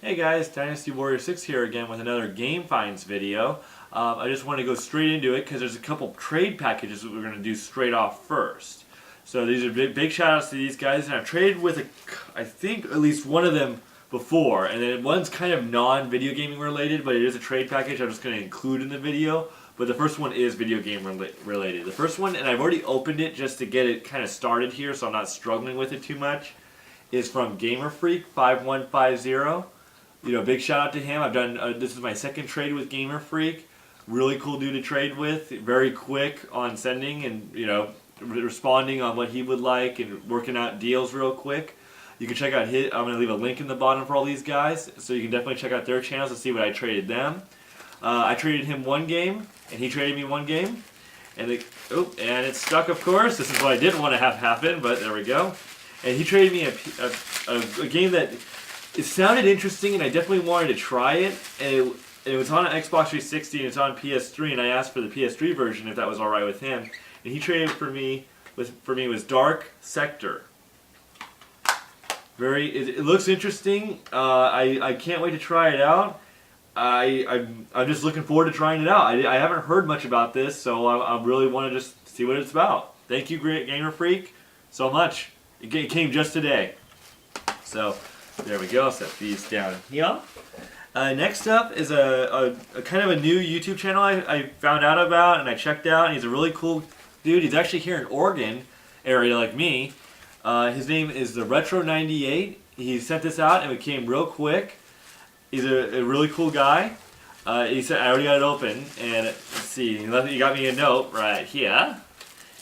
Hey guys, Dynasty Warrior 6 here again with another Game Finds video. I just want to go straight into it because there's a couple trade packages that we're going to do straight off first. So these are big shout outs to these guys, and I've traded with, I think, at least one of them before, and then one's kind of non-video gaming related, but it is a trade package I'm just going to include in the video. But the first one is video game related. The first one, and I've already opened it just to get it kind of started here so I'm not struggling with it too much, is from Gamer Freak 5150. Big shout out to him. I've done this is my second trade with Gamer Freak. Really cool dude to trade with. Very quick on sending and responding on what he would like and working out deals real quick. You can check out his. I'm going to leave a link in the bottom for all these guys, so you can definitely check out their channels to see what I traded them. I traded him one game, and he traded me one game, and it stuck. Of course, this is what I didn't want to have happen, but there we go. And he traded me a game that. It sounded interesting, and I definitely wanted to try it. And it was on an Xbox 360, and it's on PS3. And I asked for the PS3 version if that was all right with him. And he traded for me was Dark Sector. It looks interesting. I can't wait to try it out. I'm just looking forward to trying it out. I haven't heard much about this, so I really want to just see what it's about. Thank you, Great Gamer Freak, so much. It came just today, so. There we go, set these down here. Next up is a kind of a new YouTube channel I found out about and I checked out, and he's a really cool dude. He's actually here in Oregon area like me. His name is the Retro 98. He sent this out and it came real quick. He's a really cool guy. He said, I already got it open, and let's see, he got me a note right here.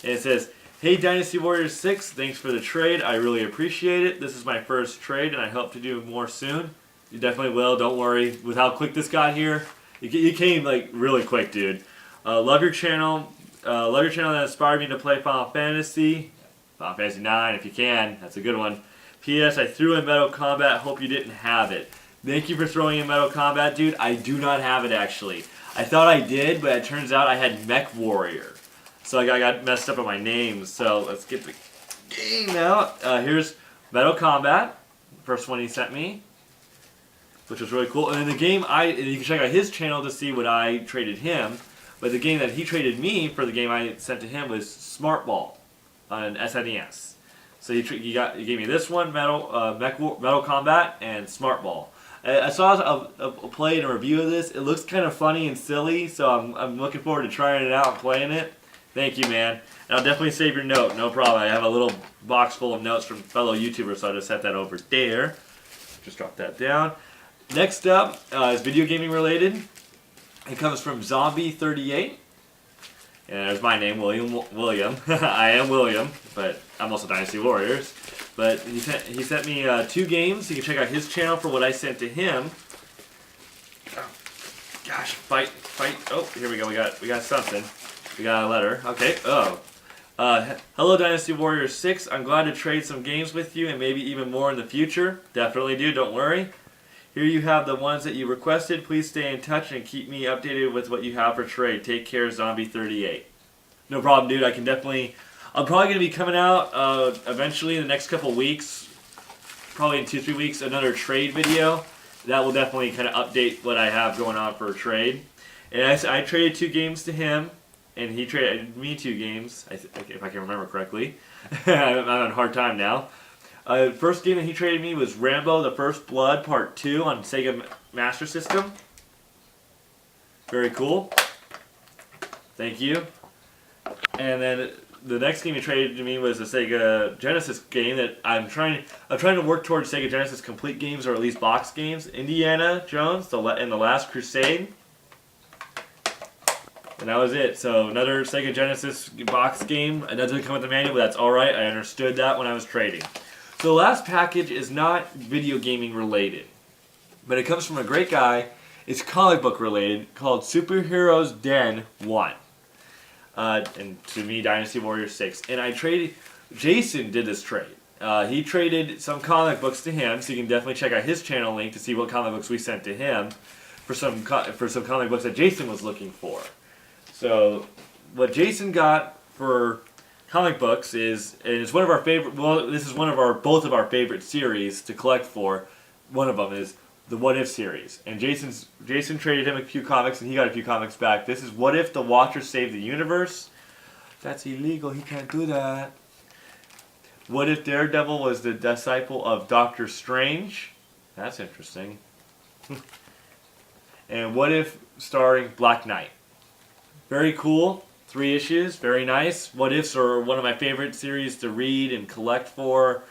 And it says, "Hey Dynasty Warriors 6, thanks for the trade. I really appreciate it. This is my first trade and I hope to do more soon." You definitely will, don't worry. With how quick this got here, you came like really quick, dude. Love your channel. Love your channel that inspired me to play Final Fantasy 9 if you can. That's a good one. P.S. I threw in Metal Combat. Hope you didn't have it. Thank you for throwing in Metal Combat, dude. I do not have it actually. I thought I did, but it turns out I had Mech Warrior. So I got messed up on my names, so let's get the game out. Here's Metal Combat, first one he sent me, which was really cool. And then the game, you can check out his channel to see what I traded him, but the game that he traded me for the game I sent to him was Smart Ball on SNES. So he gave me this one, Metal Combat, and Smart Ball. I saw a play and a review of this. It looks kind of funny and silly, so I'm looking forward to trying it out and playing it. Thank you, man. And I'll definitely save your note. No problem. I have a little box full of notes from fellow YouTubers, so I'll just set that over there. Just drop that down. Next up is video gaming related. It comes from Zombie38. And there's my name, William. I am William, but I'm also Dynasty Warriors. But he sent me 2 games. You can check out his channel for what I sent to him. Oh, gosh, fight. Oh, here we go. We got something. We got a letter. Okay. Oh. Hello, Dynasty Warrior 6. I'm glad to trade some games with you and maybe even more in the future. Definitely do. Don't worry. Here you have the ones that you requested. Please stay in touch and keep me updated with what you have for trade. Take care, Zombie38. No problem, dude. I'm probably going to be coming out eventually in the next couple weeks, probably in 2-3 weeks, another trade video. That will definitely kind of update what I have going on for a trade. And I traded 2 games to him. And he traded me 2 games, if I can remember correctly. I'm having a hard time now. First game that he traded me was Rambo: The First Blood Part 2 on Sega Master System. Very cool. Thank you. And then the next game he traded to me was a Sega Genesis game that I'm trying to work towards Sega Genesis complete games, or at least box games. Indiana Jones and the Last Crusade. And that was it. So another Sega Genesis box game. It doesn't come with the manual, but that's alright. I understood that when I was trading. So the last package is not video gaming related, but it comes from a great guy. It's comic book related, called Superheroes Den 1. And to me, Dynasty Warrior 6. And I traded, Jason did this trade. He traded some comic books to him, so you can definitely check out his channel link to see what comic books we sent to him for some comic books that Jason was looking for. So, what Jason got for comic books is, and it's one of our favorite, well, this is both of our favorite series to collect for. One of them is the What If series, and Jason traded him a few comics, and he got a few comics back. This is What If the Watcher Saved the Universe. That's illegal. He can't do that. What if Daredevil was the disciple of Doctor Strange? That's interesting. And What If starring Black Knight. Very cool. 3 issues. Very nice. What Ifs are one of my favorite series to read and collect for.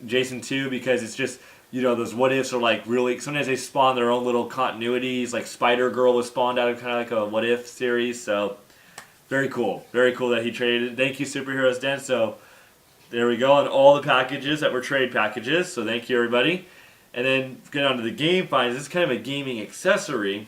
Jason too, because it's just, those What Ifs are like really, sometimes they spawn their own little continuities. Like Spider-Girl was spawned out of kind of like a What If series. So very cool. Very cool that he traded. Thank you, Superheroes Den. So there we go on all the packages that were trade packages. So thank you, everybody. And then get on to the game finds. This is kind of a gaming accessory.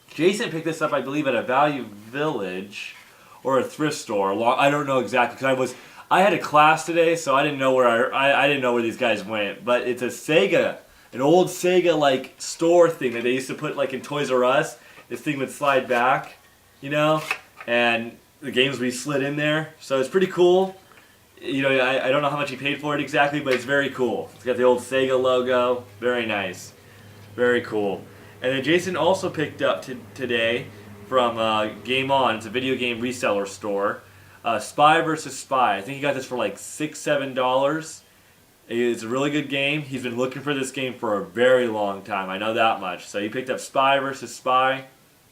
Jason picked this up, I believe, at a Value Village or a thrift store. I don't know exactly because I had a class today, so I didn't know where I didn't know where these guys went. But it's a Sega, an old Sega like store thing that they used to put like in Toys R Us. This thing would slide back, and the games would be slid in there. So it's pretty cool. I don't know how much he paid for it exactly, but it's very cool. It's got the old Sega logo. Very nice. Very cool. And then Jason also picked up today from Game On. It's a video game reseller store. Spy vs. Spy. I think he got this for like $6, $7. It's a really good game. He's been looking for this game for a very long time. I know that much. So he picked up Spy vs. Spy.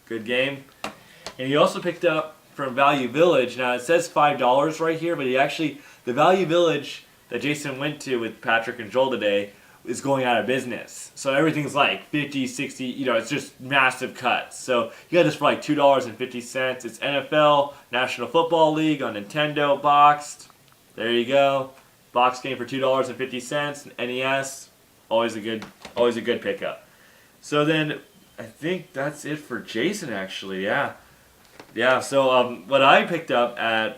Good game. And he also picked up from Value Village. Now it says $5 right here, but the Value Village that Jason went to with Patrick and Joel today is going out of business. So everything's like 50, 60, it's just massive cuts. So you got this for like $2.50. It's NFL, National Football League on Nintendo boxed. There you go. Box game for $2.50. NES, always a good pickup. So then I think that's it for Jason actually, yeah. Yeah, so what I picked up I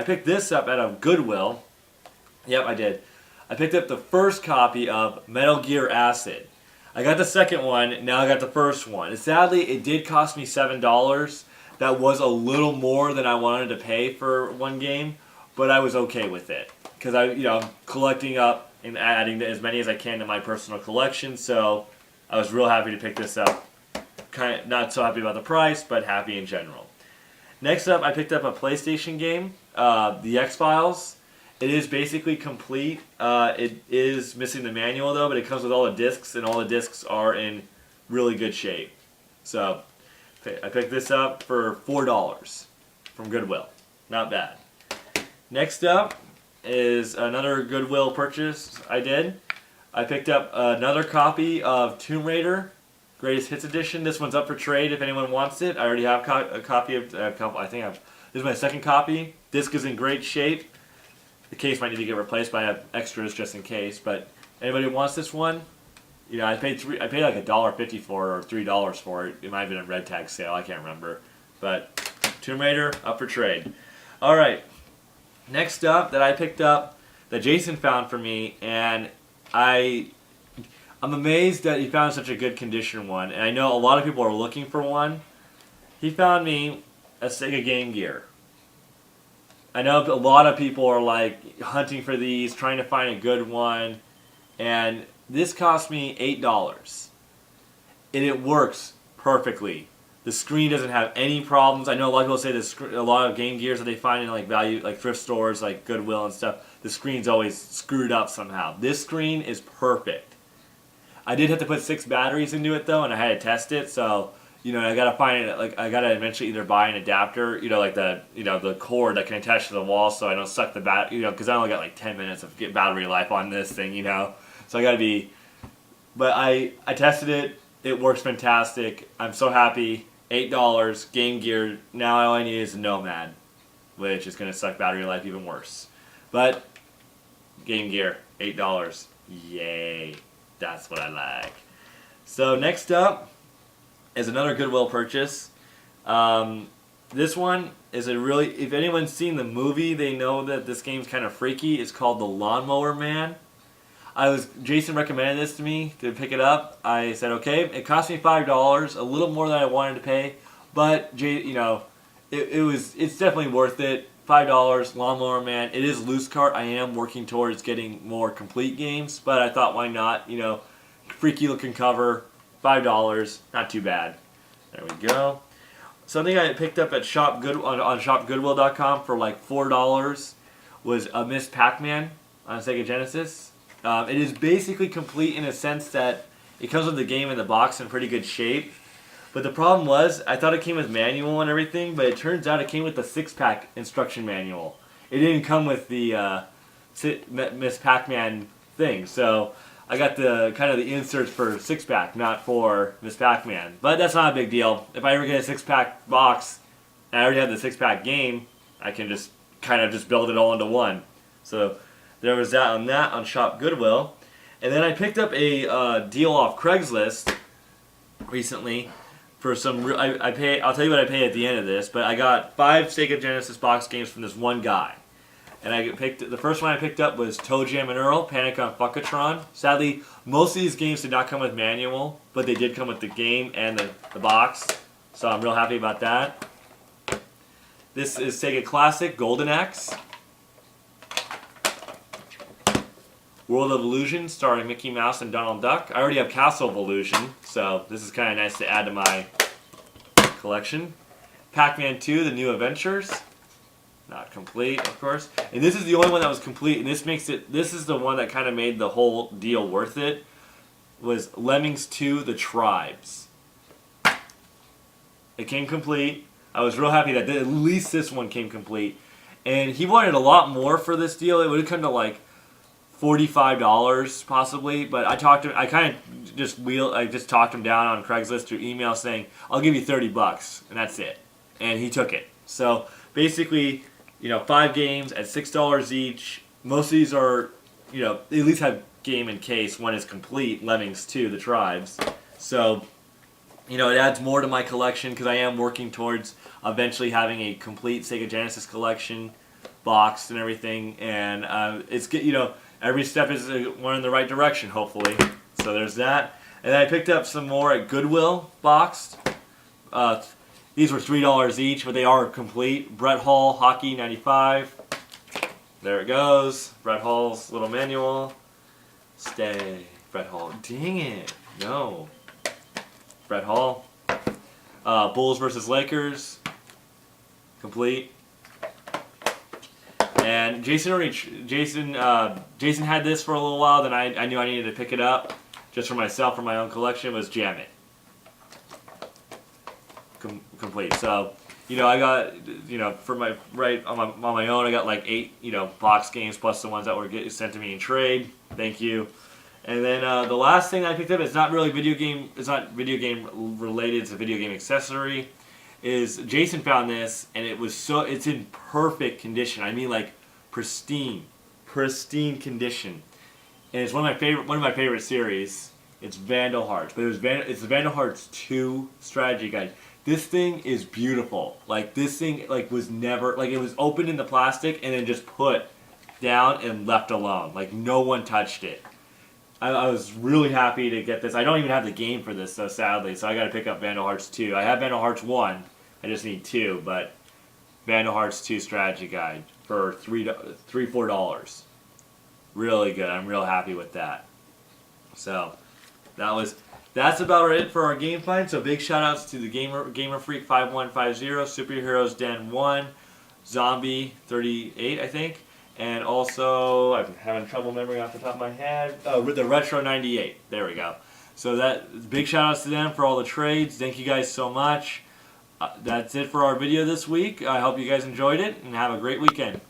picked this up at a Goodwill. Yep, I did. I picked up the first copy of Metal Gear Acid. I got the second one, now I got the first one. And sadly, it did cost me $7. That was a little more than I wanted to pay for one game, but I was okay with it. Because I'm collecting up and adding as many as I can to my personal collection, so I was real happy to pick this up. Kind of not so happy about the price, but happy in general. Next up, I picked up a PlayStation game, The X-Files. It is basically complete. It is missing the manual though, but it comes with all the discs, and all the discs are in really good shape. So I picked this up for $4 from Goodwill. Not bad. Next up is another Goodwill purchase I did. I picked up another copy of Tomb Raider Greatest Hits Edition. This one's up for trade if anyone wants it. I already have a copy of this is my second copy. Disc is in great shape. The case might need to get replaced, but I have extras just in case. But anybody wants this one? I paid like $1.50 for it or $3 for it. It might have been a red tag sale. I can't remember. But Tomb Raider up for trade. All right. Next up that I picked up that Jason found for me, and I'm amazed that he found such a good condition one. And I know a lot of people are looking for one. He found me a Sega Game Gear. I know a lot of people are like hunting for these, trying to find a good one, and this cost me $8. And it works perfectly. The screen doesn't have any problems. I know a lot of people say a lot of Game Gears that they find in like thrift stores like Goodwill and stuff, the screen's always screwed up somehow. This screen is perfect. I did have to put 6 batteries into it though, and I had to test it, so I gotta find it. Like I gotta eventually either buy an adapter, like the cord that can attach to the wall, so I don't suck the because I only got like 10 minutes of battery life on this thing, So I gotta be. But I tested it. It works fantastic. I'm so happy. $8 Game Gear. Now all I need is a Nomad, which is gonna suck battery life even worse. But Game Gear, $8. Yay! That's what I like. So next up is another Goodwill purchase. This one is if anyone's seen the movie, they know that this game's kind of freaky. It's called The Lawnmower Man. Jason recommended this to me to pick it up. I said, okay. It cost me $5, a little more than I wanted to pay, but it's definitely worth it. $5, Lawnmower Man. It is loose cart. I am working towards getting more complete games, but I thought why not, freaky looking cover, $5, not too bad. There we go. Something I picked up at on shopgoodwill.com for like $4 was a Miss Pac-Man on Sega Genesis. It is basically complete in a sense that it comes with the game in the box in pretty good shape. But the problem was, I thought it came with manual and everything, but it turns out it came with the 6-pack instruction manual. It didn't come with the Miss Pac-Man thing, so I got the kind of the inserts for 6-pack, not for Miss Pac-Man. But that's not a big deal. If I ever get a 6-pack box, and I already have the 6-pack game, I can just kind of just build it all into one. So there was that on Shop Goodwill. And then I picked up a deal off Craigslist recently for some. I'll tell you what I paid at the end of this, but I got 5 Sega Genesis box games from this one guy. And the first one I picked up was Toe Jam and Earl, Panic on Fuckatron. Sadly, most of these games did not come with manual, but they did come with the game and the box. So I'm real happy about that. This is Sega Classic Golden Axe. World of Illusion, starring Mickey Mouse and Donald Duck. I already have Castle of Illusion, so this is kind of nice to add to my collection. Pac-Man 2, The New Adventures. Not complete, of course. And this is the only one that was complete, and this is the one that kind of made the whole deal worth it, was Lemmings 2, The Tribes. It came complete. I was real happy that at least this one came complete. And he wanted a lot more for this deal. It would have come to like $45 possibly, but I just talked him down on Craigslist through email saying, I'll give you $30, and that's it. And he took it. So basically, 5 games at $6 each. Most of these are, they at least have game in case. One is complete, Lemmings 2, The Tribes. So, it adds more to my collection because I am working towards eventually having a complete Sega Genesis collection, boxed and everything. And it's every step is one in the right direction, hopefully. So there's that. And then I picked up some more at Goodwill, boxed. These were $3 each, but they are complete. Brett Hall, Hockey 95. There it goes. Brett Hall's little manual. Stay. Brett Hall. Dang it. No. Brett Hall. Bulls versus Lakers. Complete. And Jason had this for a little while. Then I knew I needed to pick it up just for myself, for my own collection. Was Jam It. Complete. So, I got, for my on my own, I got like 8, box games plus the ones that were sent to me in trade. Thank you. And then the last thing I picked up is not really video game. It's not video game related. It's a video game accessory. Is Jason found this and it's in perfect condition. I mean, like pristine condition. And it's one of my favorite series. It's Vandal Hearts, but it's the Vandal Hearts 2 strategy guide. This thing is beautiful. Like this thing, was never it was opened in the plastic and then just put down and left alone. Like no one touched it. I was really happy to get this. I don't even have the game for this, though, sadly. So I got to pick up Vandal Hearts 2. I have Vandal Hearts 1. I just need 2, but Vandal Hearts 2 strategy guide for $4. Really good. I'm real happy with that. So that's about it for our game find. So big shout outs to the Gamer Freak 5150, Superheroes Den 1, Zombie 38, I think, and also I'm having trouble remembering off the top of my head. Oh, the Retro 98. There we go. So that big shout outs to them for all the trades. Thank you guys so much. That's it for our video this week. I hope you guys enjoyed it and have a great weekend.